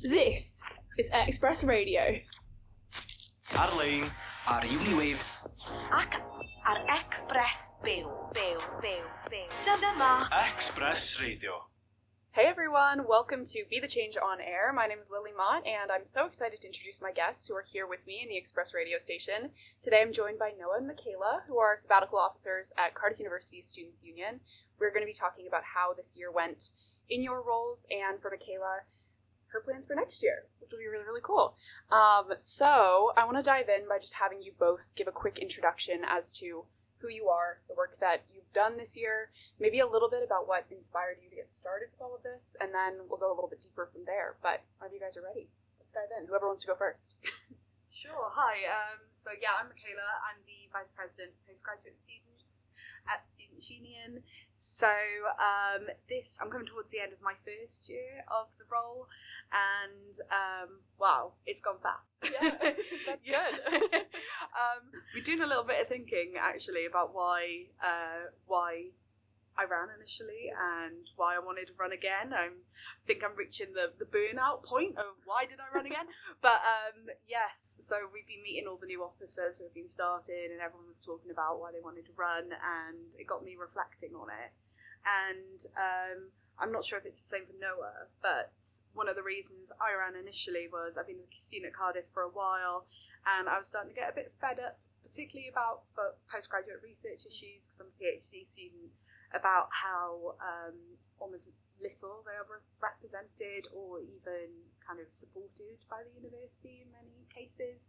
This is Express Radio. Ar-lein ar Uniwaves. Ac ar Express Byw. Dyma Express Radio. Hey everyone, welcome to Be the Change on Air. My name is Lily Mott, and I'm so excited to introduce my guests who are here with me in the Express radio station. Today I'm joined by Noah and Micaela, who are sabbatical officers at Cardiff University Students Union. We're going to be talking about how this year went in your roles, and for Micaela, her plans for next year, which will be really, really cool. So I want to dive in by just having you both give a quick introduction as to who you are, the work that you've done this year, maybe a little bit about what inspired you to get started with all of this, and then we'll go a little bit deeper from there. But whenever you guys are ready, let's dive in. Whoever wants to go first. Sure. Hi. I'm Micaela. I'm the Vice President Postgraduate Students at Students Union. So I'm coming towards the end of my first year of the role, and wow, it's gone fast. Yeah, that's good. We're doing a little bit of thinking actually about why I ran initially and why I wanted to run again. I think I'm reaching the burnout point of why did I run again? But yes, so we've been meeting all the new officers who have been starting, and everyone was talking about why they wanted to run, and it got me reflecting on it. And I'm not sure if it's the same for Noah, but one of the reasons I ran initially was I've been a student at Cardiff for a while, and I was starting to get a bit fed up, particularly about postgraduate research issues, because I'm a PhD student, about how almost little they are represented or even kind of supported by the university in many cases.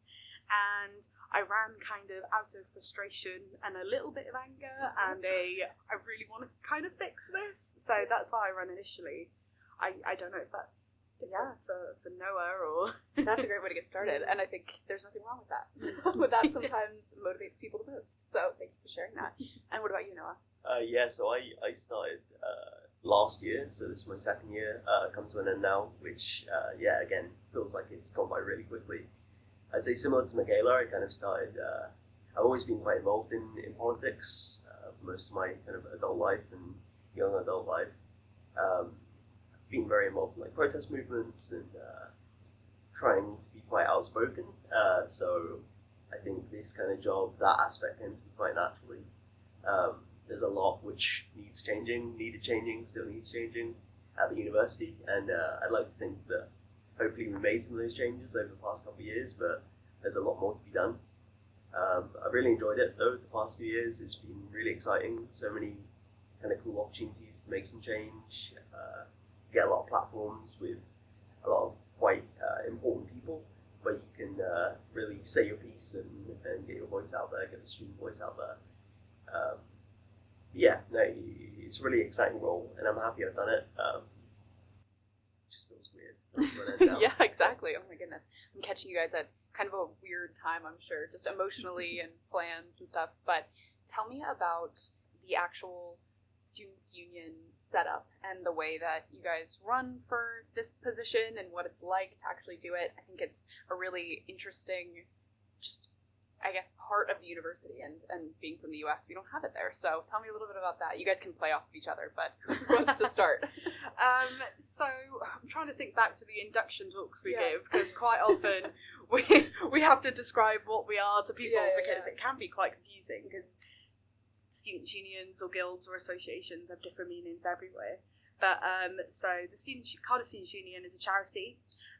And I ran kind of out of frustration and a little bit of anger, and I really want to kind of fix this. So that's why I ran initially. I don't know if that's for Noah or... That's a great way to get started, and I think there's nothing wrong with that. So that sometimes motivates people the most. So thank you for sharing that. And what about you, Noah? So I started last year, so this is my second year, come to an end now, which, again, feels like it's gone by really quickly. I'd say similar to Micaela, I kind of started, I've always been quite involved in politics for most of my kind of adult life and young adult life. Been very involved in like protest movements and trying to be quite outspoken. So I think this kind of job, that aspect tends to be quite naturally. There's a lot which needed changing, still needs changing at the university, and I'd like to think that hopefully we made some of those changes over the past couple of years, but there's a lot more to be done. I've really enjoyed it though, the past 2 years. It's been really exciting, so many kind of cool opportunities to make some change, get a lot of platforms with a lot of quite important people where you can really say your piece and get your voice out there, get the student voice out there. It's a really exciting role, and I'm happy I've done it. It just feels weird. Yeah, exactly. Oh my goodness. I'm catching you guys at kind of a weird time, I'm sure, just emotionally and plans and stuff. But tell me about the actual Students Union setup and the way that you guys run for this position and what it's like to actually do it. I think it's a really interesting, part of the university, and being from the US, we don't have it there. So tell me a little bit about that. You guys can play off of each other, but who wants to start? So I'm trying to think back to the induction talks we give, because quite often we have to describe what we are to people, because it can be quite confusing, because students' unions or guilds or associations have different meanings everywhere. But so the Cardiff Students Union is a charity,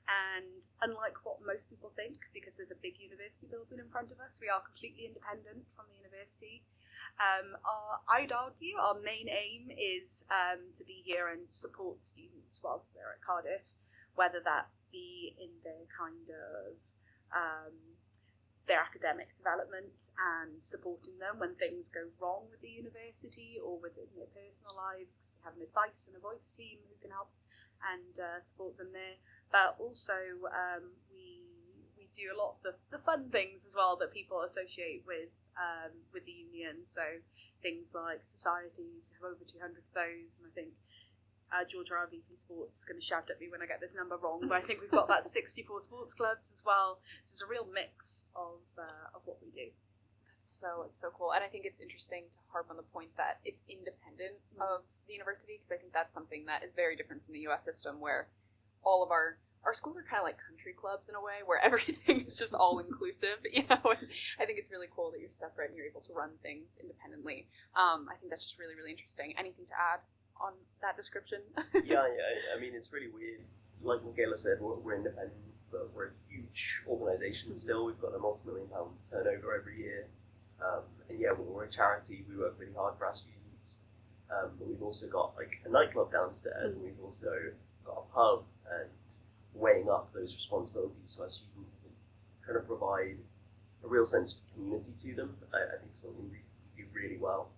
and unlike what most people think, because there's a big university building in front of us, we are completely independent from the university. I'd argue our main aim is to be here and support students whilst they're at Cardiff, whether that be in their kind of their academic development and supporting them when things go wrong with the university or within their personal lives, because we have an advice and a voice team who can help and support them there. But also we do a lot of the fun things as well that people associate with the union. So things like societies, we have over 200 of those, and I think Georgia, our VP Sports, is going to shout at me when I get this number wrong, but I think we've got about 64 sports clubs as well. So it's a real mix of what we do. It's so cool. And I think it's interesting to harp on the point that it's independent of the university, because I think that's something that is very different from the US system, where all of our our schools are kind of like country clubs in a way, where everything is just all inclusive, you know. And I think it's really cool that you're separate and you're able to run things independently. I think that's just really, really interesting. Anything to add on that description? Yeah. I mean, it's really weird. Like Micaela said, we're independent, but we're a huge organisation still. We've got a multi-million-pound turnover every year. And yeah, when we're a charity, we work really hard for our students. But we've also got like a nightclub downstairs, and we've also got a pub, and weighing up those responsibilities to our students and trying to provide a real sense of community to them, I think is something we do really well.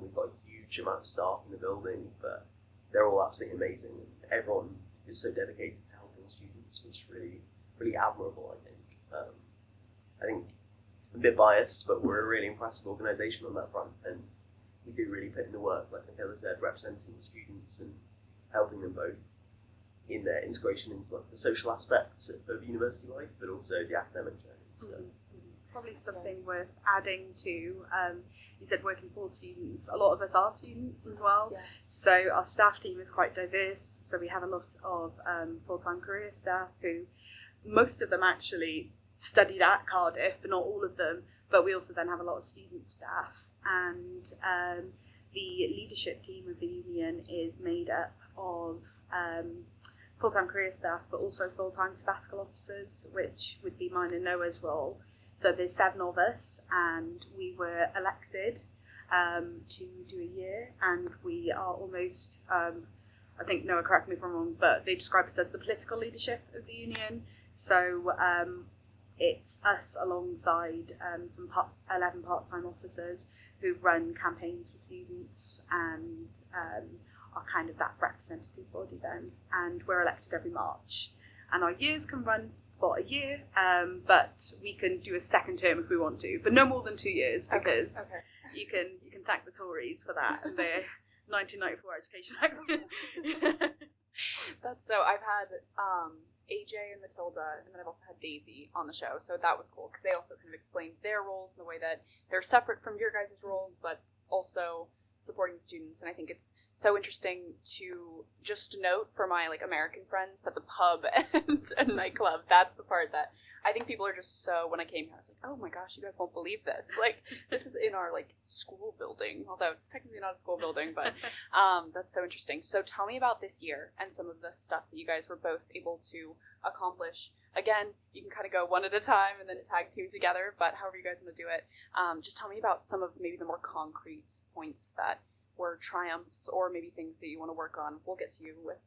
We've got a huge amount of staff in the building, but they're all absolutely amazing. Everyone is so dedicated to helping students, which is really, really admirable, I think. I think I'm a bit biased, but we're a really impressive organisation on that front, and we do really put in the work, like Micaela said, representing the students and helping them both in their integration into like the social aspects of university life, but also the academic journey. So. Probably something worth adding to, you said working for students, a lot of us are students as well. Yeah. So our staff team is quite diverse. So we have a lot of full-time career staff who, most of them actually studied at Cardiff, but not all of them. But we also then have a lot of student staff. And the leadership team of the union is made up of full-time career staff, but also full-time sabbatical officers, which would be mine and Noah's role. So there's 7 of us, and we were elected to do a year, and we are almost, I think Noah, correct me if I'm wrong, but they describe us as the political leadership of the union. So it's us alongside 11 part-time officers who run campaigns for students and are kind of that representative body then. And we're elected every March. And our years can run for a year, but we can do a second term if we want to, but no more than 2 years, because you can thank the Tories for that and their 1994 Education Act. That's so. I've had AJ and Matilda, and then I've also had Daisy on the show, so that was cool because they also kind of explained their roles in the way that they're separate from your guys' roles, but also supporting the students. And I think it's so interesting to just note for my like American friends that the pub and a nightclub, that's the part that I think people are just so, when I came here I was like, oh my gosh, you guys won't believe this, like this is in our like school building, although it's technically not a school building, but that's so interesting. So tell me about this year and some of the stuff that you guys were both able to accomplish. Again, you can kind of go one at a time and then tag team together, but however you guys want to do it, just tell me about some of maybe the more concrete points that were triumphs or maybe things that you want to work on. We'll get to you with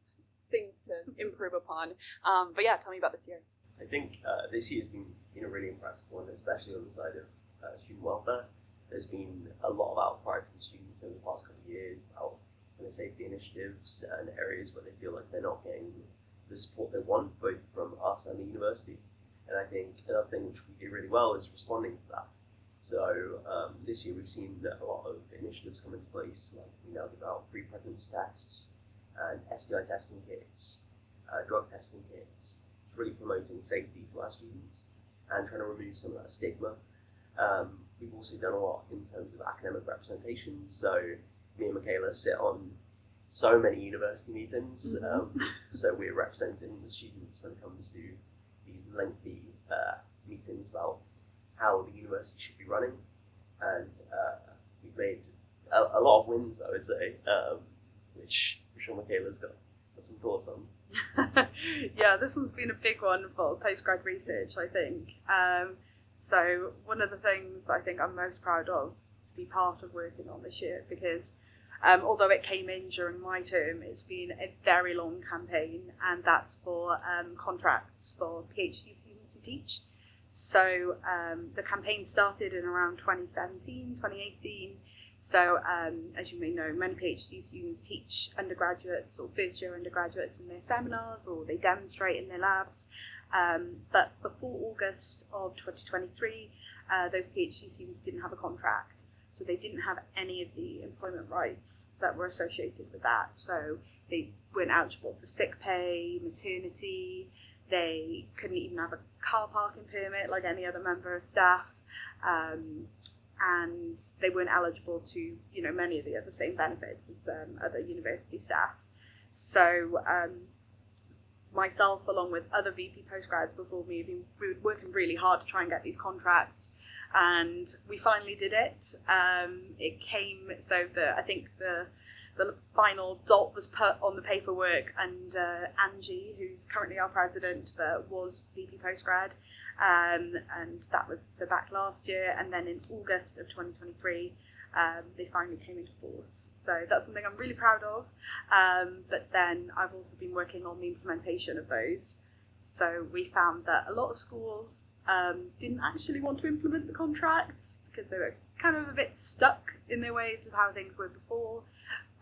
things to improve upon. But yeah, tell me about this year. I think this year's been a really impressive one, especially on the side of student welfare. There's been a lot of outcry from students over the past couple of years about kind of safety initiatives and areas where they feel like they're not getting the support they want, both from us and the university. And I think another thing which we do really well is responding to that. So this year we've seen a lot of initiatives come into place, like we now give out free pregnancy tests and STI testing kits, drug testing kits, really promoting safety to our students and trying to remove some of that stigma. We've also done a lot in terms of academic representation. So me and Micaela sit on so many university meetings, so we're representing the students when it comes to these lengthy meetings about how the university should be running, and we've made a lot of wins, I would say, which I'm sure Micaela's got some thoughts on. Yeah, this one's been a big one for postgrad research, I think. So one of the things I think I'm most proud of to be part of working on this year, because although it came in during my term, it's been a very long campaign, and that's for contracts for PhD students who teach. So the campaign started in around 2017, 2018. So as you may know, many PhD students teach undergraduates or first year undergraduates in their seminars, or they demonstrate in their labs. But before August of 2023, those PhD students didn't have a contract. So they didn't have any of the employment rights that were associated with that. So they weren't eligible for sick pay, maternity. They couldn't even have a car parking permit like any other member of staff. And they weren't eligible to, many of the other same benefits as other university staff. So myself, along with other VP postgrads before me, have been working really hard to try and get these contracts, and we finally did it. It came I think the final dot was put on the paperwork, and Angie, who's currently our president but was VP postgrad, and that was back last year, and then in August of 2023 they finally came into force. So that's something I'm really proud of. But then I've also been working on the implementation of those. So we found that a lot of schools didn't actually want to implement the contracts because they were kind of a bit stuck in their ways of how things were before.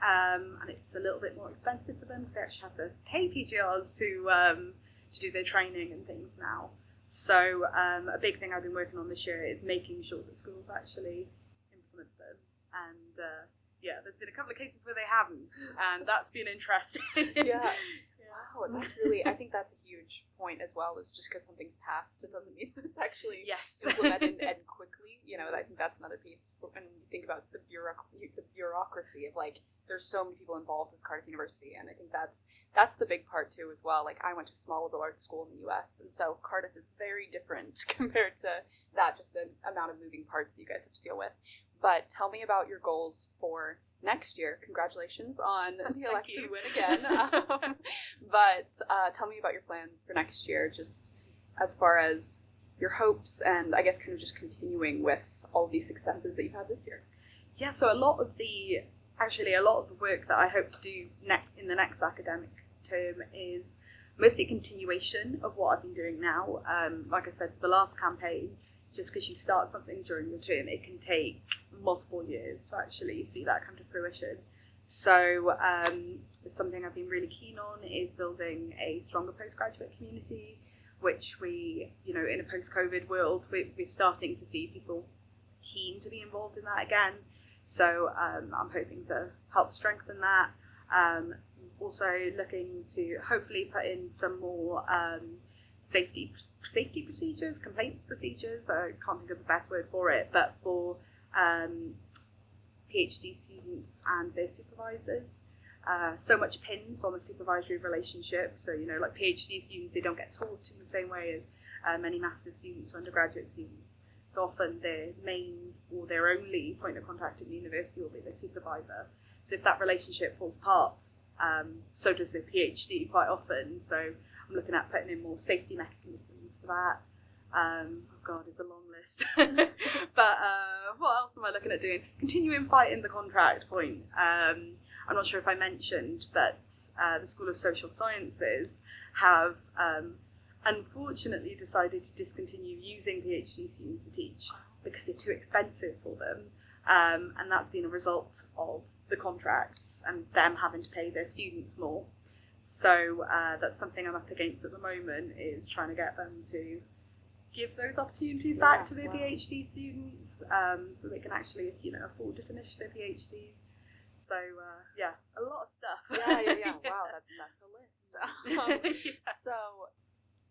And it's a little bit more expensive for them because they actually have to pay PGRs to do their training and things now. So a big thing I've been working on this year is making sure that schools actually implement them. And there's been a couple of cases where they haven't, and that's been interesting. Yeah. Wow, that's really, I think that's a huge point as well, is just because something's passed, it doesn't mean it's actually implemented and quickly. I think that's another piece. When you think about the bureaucracy of, like, there's so many people involved with Cardiff University, and I think that's the big part too as well. Like, I went to a small liberal arts school in the US, and so Cardiff is very different compared to that, just the amount of moving parts that you guys have to deal with. But tell me about your goals for next year. Congratulations on the election win again. But tell me about your plans for next year, just as far as your hopes and I guess kind of just continuing with all these successes that you've had this year. Yeah, so a lot of the work that I hope to do in the next academic term is mostly a continuation of what I've been doing now. Like I said, the last campaign, just because you start something during the term, it can take multiple years to actually see that come to fruition. So something I've been really keen on is building a stronger postgraduate community, which we, in a post-COVID world, we're starting to see people keen to be involved in that again. So I'm hoping to help strengthen that. Also looking to hopefully put in some more safety procedures, complaints procedures. I can't think of the best word for it, but for PhD students and their supervisors. So much pins on the supervisory relationship. So, like PhD students, they don't get taught in the same way as many master's students or undergraduate students. So often their main or their only point of contact in the university will be their supervisor. So if that relationship falls apart, so does their PhD quite often. So I'm looking at putting in more safety mechanisms for that. Oh God, it's a long list. But what else am I looking at doing? Continuing fighting the contract point. I'm not sure if I mentioned, but the School of Social Sciences have unfortunately decided to discontinue using PhD students to teach because they're too expensive for them. And that's been a result of the contracts and them having to pay their students more. So that's something I'm up against at the moment, is trying to get them to give those opportunities back to their PhD students, so they can actually, afford to finish their PhDs. So a lot of stuff. Yeah. Wow, that's a list. So,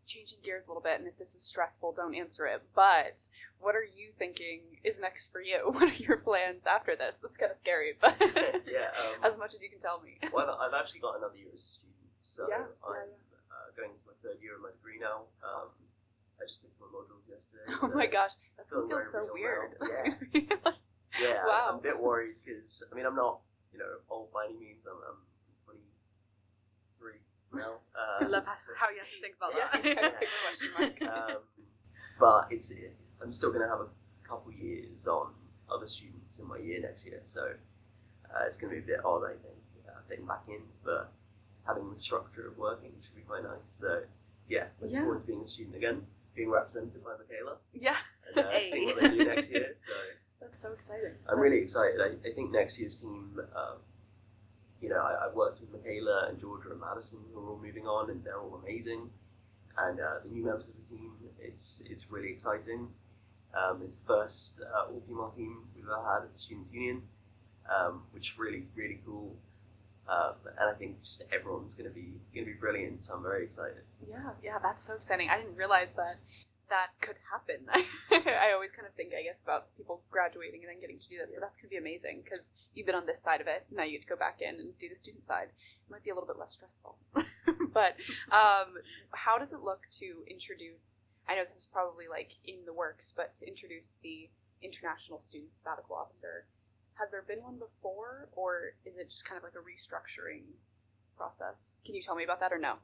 changing gears a little bit, and if this is stressful, don't answer it, but what are you thinking is next for you? What are your plans after this? That's kind of scary, but as much as you can tell me. Well, I've actually got another year as a student, so I'm going into my third year of my degree now. Awesome. I just picked my modules yesterday. Oh my gosh, that's going to feel so weird. Wow. I'm a bit worried because, I'm not, old by any means. I'm 23 now. I love how you have to think about that. But I'm still going to have a couple years on other students in my year next year, so it's going to be a bit odd, I think, fitting back in, but having the structure of working should be quite nice. So, looking forward to being a student again, being represented by Micaela. Yeah. And seeing what they do next year. So that's so exciting. I'm really excited. I think next year's team, I've worked with Micaela and Georgia and Madison, who are all moving on, and they're all amazing. And the new members of the team, it's really exciting. It's the first all-female team we've ever had at the Students Union, which is really, really cool. And I think just everyone's going to be brilliant, so I'm very excited. Yeah, that's so exciting. I didn't realize that could happen. I always kind of think, I guess, about people graduating and then getting to do this, but that's going to be amazing because you've been on this side of it. Now you get to go back in and do the student side. It might be a little bit less stressful. But how does it look to introduce, I know this is probably like in the works, but to introduce the International Student Sabbatical Officer? Has there been one before, or is it just kind of like a restructuring process? Can you tell me about that or no?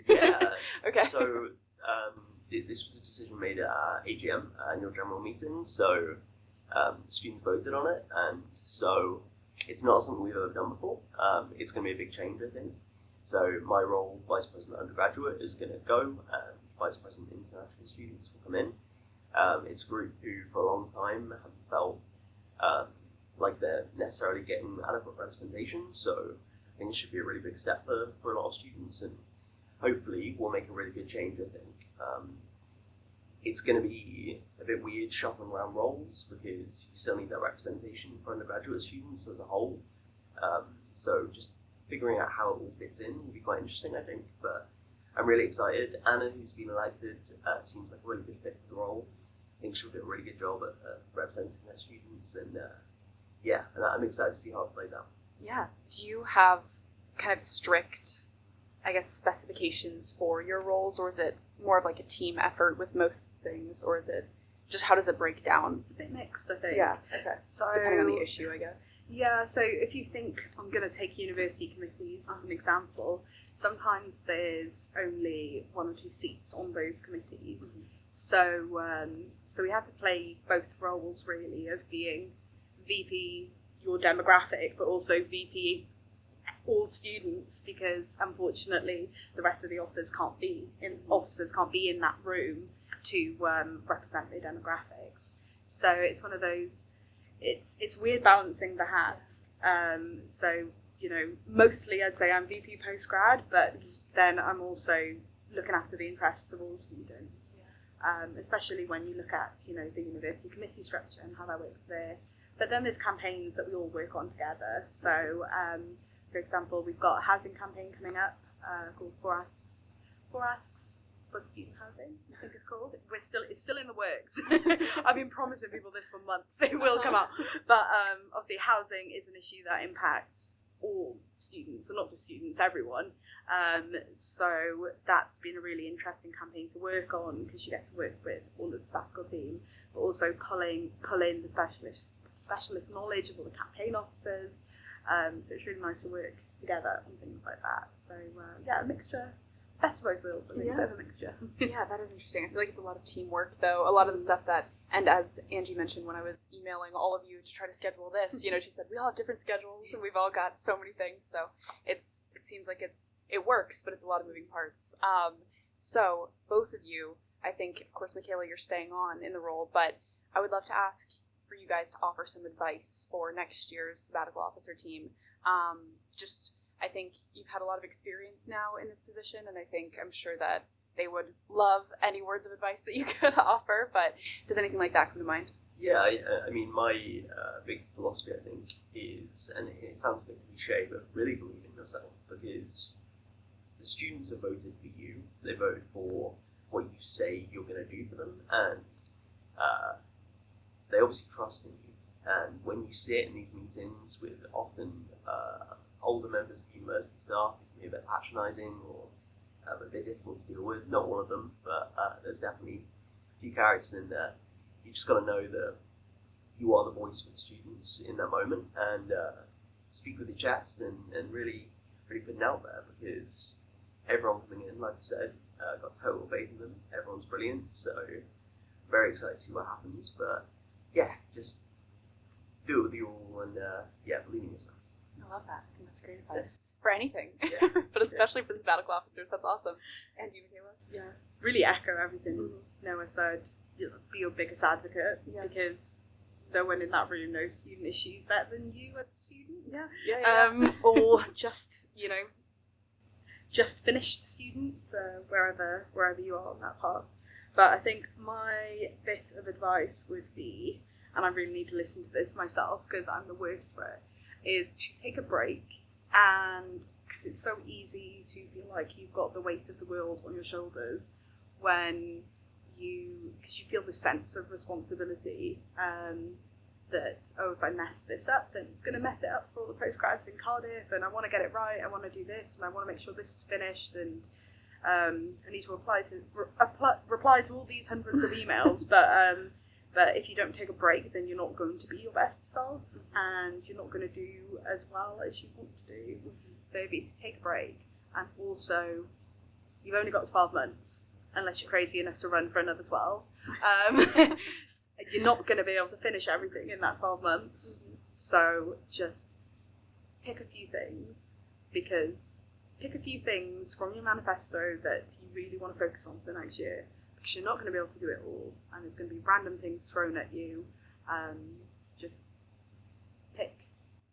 Yeah. Okay. So this was a decision made at our AGM, annual general meeting. So the students voted on it, and so it's not something we've ever done before. It's going to be a big change, I think. So my role, Vice President Undergraduate, is going to go, and Vice President International Students will come in. It's a group who, for a long time, haven't felt like they're necessarily getting adequate representation. So I think it should be a really big step for a lot of students, and hopefully will make a really good change, I think. It's going to be a bit weird shuffling around roles because you still need that representation for undergraduate students as a whole. So just figuring out how it all fits in will be quite interesting, I think. But I'm really excited. Anna, who's been elected, seems like a really good fit for the role. I think she'll do a really good job at representing her students, and and I'm excited to see how it plays out. Yeah. Do you have kind of strict, I guess, specifications for your roles, or is it more of like a team effort with most things, or is it just, how does it break down? It's a bit mixed, I think. Yeah. Okay. So Depending on the issue, I guess. Yeah, so if you think, I'm going to take university committees as an example, sometimes there's only 1 or 2 seats on those committees. Mm-hmm. So we have to play both roles, really, of being VP your demographic, but also VP all students, because unfortunately the rest of the officers can't be in that room to represent their demographics. So it's one of those, it's weird balancing the hats. So, you know, mostly I'd say I'm VP postgrad, but then I'm also looking after the interests of all students. Especially when you look at, you know, the university committee structure and how that works there. But then there's campaigns that we all work on together. So, for example, we've got a housing campaign coming up called Four Asks for Student Housing, I think it's called. It's still in the works. I've been promising people this for months. It will come out. But obviously housing is an issue that impacts all students, and not just students, everyone. So that's been a really interesting campaign to work on, because you get to work with all the sabbatical team, but also pull in the specialist knowledge of all the campaign officers. So it's really nice to work together on things like that. So a mixture. Best of both worlds, I think. A bit of a mixture. Yeah, that is interesting. I feel like it's a lot of teamwork, though. A lot of the stuff that, and as Angie mentioned when I was emailing all of you to try to schedule this, you know, she said we all have different schedules and we've all got so many things. So it seems like it works, but it's a lot of moving parts. So both of you, I think, of course, Micaela, you're staying on in the role, but I would love to ask for you guys to offer some advice for next year's sabbatical officer team. I think you've had a lot of experience now in this position, and I'm sure that they would love any words of advice that you could offer, but does anything like that come to mind? Yeah, I mean, my big philosophy, I think, is, and it sounds a bit cliche, but really believe in yourself, because the students have voted for you. They voted for what you say you're going to do for them, and they obviously trust in you. And when you sit in these meetings with often older members of the university staff, it can be a bit patronising or a bit difficult to deal with. Not all of them, but there's definitely a few characters in there. You just got to know that you are the voice for the students in that moment, and speak with your chest and really put it out there, because everyone coming in, like you said, got total faith in them. Everyone's brilliant, so very excited to see what happens. But yeah, just do it with you all, and believe in yourself. I love that. I think that's great advice. For anything, but especially for the sabbatical officers. That's awesome. And you, Micaela? Yeah, really echo everything Noah said. You know, be your biggest advocate, because no one in that room knows student issues better than you as a student. Or just, you know, just finished student, wherever you are on that path. But I think my bit of advice would be, and I really need to listen to this myself because I'm the worst for it, is to take a break, and because it's so easy to feel like you've got the weight of the world on your shoulders when because you feel the sense of responsibility that, if I mess this up, then it's going to mess it up for all the postgrads in Cardiff, and I want to get it right, I want to do this, and I want to make sure this is finished, and I need to reply to all these hundreds of emails, but if you don't take a break, then you're not going to be your best self, and you're not going to do as well as you want to do. So you need to take a break, and also, you've only got 12 months, unless you're crazy enough to run for another 12. You're not going to be able to finish everything in that 12 months, so just pick a few things, pick a few things from your manifesto that you really want to focus on for the next year, because you're not going to be able to do it all, and there's going to be random things thrown at you. Just pick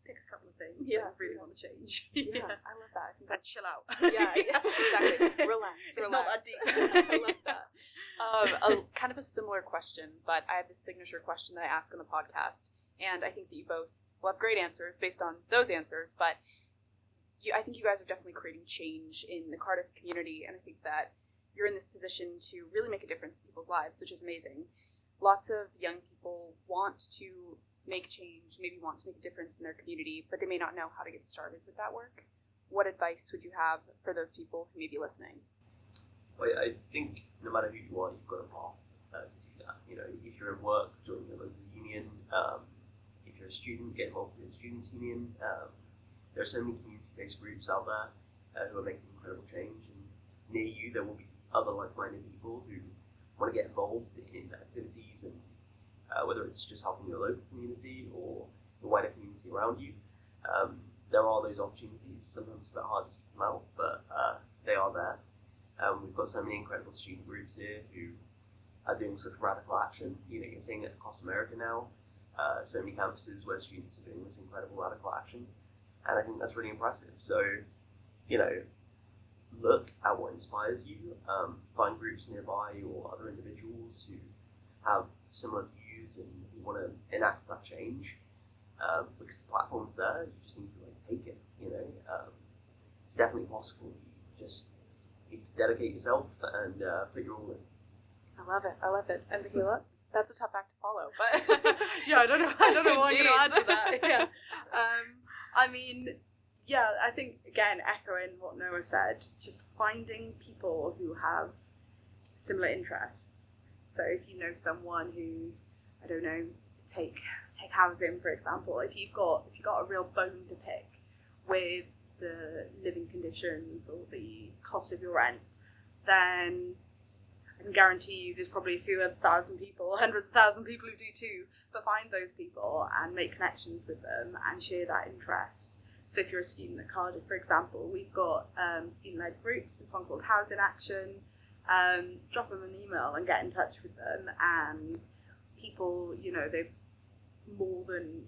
a couple of things that you really want to change. Yeah, I love that. I think And chill out. Yeah, exactly. Relax. It's not that deep. I love that. Kind of a similar question, but I have this signature question that I ask on the podcast, and I think that you both will have great answers based on those answers, but I think you guys are definitely creating change in the Cardiff community, and I think that you're in this position to really make a difference in people's lives, which is amazing. Lots of young people want to make change, maybe want to make a difference in their community, but they may not know how to get started with that work. What advice would you have for those people who may be listening? Well, I think no matter who you are, you've got a path to do that. You know, if you're at work, join your local union. If you're a student, get involved in the Students Union. There are so many community-based groups out there who are making incredible change, and near you there will be other like-minded people who want to get involved in activities, and whether it's just helping your local community or the wider community around you. There are those opportunities. Sometimes it's a bit hard to seek them out, but they are there. We've got so many incredible student groups here who are doing such radical action. You know, you're seeing it across America now. So many campuses where students are doing this incredible radical action. And I think that's really impressive. So, you know, look at what inspires you. Find groups nearby or other individuals who have similar views and who want to enact that change. Because the platform's there, you just need to take it. You know, it's definitely possible. You just need to dedicate yourself and put your all in. I love it. And Micaela, that's a tough act to follow, but yeah, I don't know what I'm going to add to that. Yeah. I mean, yeah, I think, again, echoing what Noah said, just finding people who have similar interests. So if you know someone who, I don't know, take housing, for example, if you've got a real bone to pick with the living conditions or the cost of your rent, then I can guarantee you there's probably a few other thousand people, hundreds of thousands of people who do too, but find those people and make connections with them and share that interest. So if you're a student at Cardiff, for example, we've got student-led groups. There's one called Housing Action. Drop them an email and get in touch with them. And people, you know, they've more than...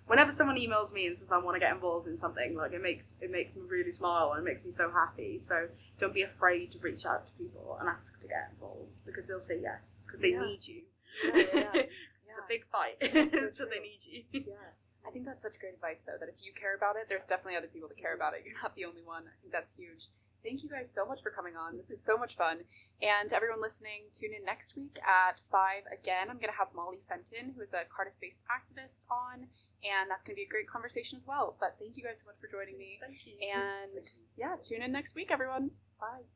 Whenever someone emails me and says I want to get involved in something, like it makes me really smile and it makes me so happy. So don't be afraid to reach out to people and ask to get involved, because they'll say yes, because they need you. It's a big fight, so they need you. Yeah, I think that's such great advice, though, that if you care about it, there's definitely other people that care about it. You're not the only one. I think that's huge. Thank you guys so much for coming on. This is so much fun. And to everyone listening, tune in next week at 5 again. I'm going to have Molly Fenton, who is a Cardiff-based activist, on, and that's going to be a great conversation as well. But thank you guys so much for joining me. Thank you. And yeah, tune in next week, everyone. Bye.